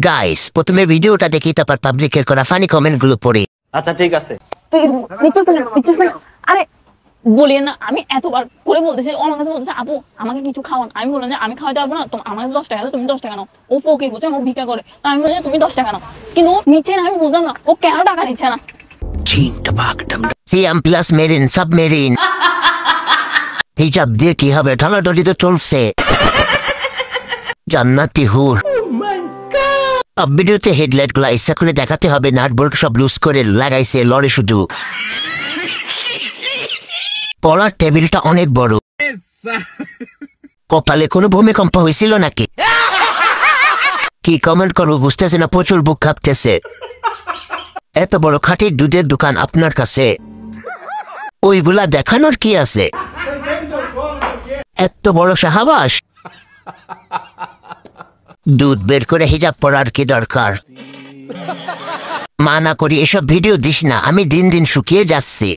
Guys প্রথমে ভিডিওটা দেখি তারপর পাবলিকের করা ফানি কমেন্ট গুলো পড়ি। আচ্ছা ঠিক আছে। তুই আরে বলিয়ে না, আমি এতবার করে বলতেছি, ও আমার কাছে বলতেছে আপু আমাকে কিছু খাওয়ান। আমি বললাম যে আমি খাওয়াতে পারবো না, আমার 10 টাকা, তুমি 10 টাকা নাও। ও ফকির বুঝছেন, ও ভিক্ষা করে। আমি বললাম তুমি 10 টাকা নাও, কিন্তু ও নিচ্ছে না। আমি বুঝলাম না ও কেন টাকা নিচ্ছে না। সিয়াম প্লাস মেরিন সাবমেরিন হিজাব দিয়ে কি হবে, ঢলাঢলি তো চলছে। জান্নাতি হুর। ভিডিওতে হেডলাইট গুলা ইচ্ছা করে দেখাতে হবে, নাট বোল্ট সব লুজ করে লাগাইছে লড়ে শুধু। পড়ার টেবিলটা অনেক বড়। কপালে কোনো ভূমিকম্প হয়েছিল নাকি? কি কমেন্ট করবো বুঝতেছে না, প্রচুর বুক কাঁপতেছে। এত বড় খাঁটির দুধের দোকান আপনার কাছে, ওইগুলা দেখানোর কি আছে? এত বড় সাহাবাস, দুধ বের করে হিজাব পরার কি দরকার? মানা করি এসব ভিডিও দিস না, আমি দিন দিন শুকিয়ে যাচ্ছি।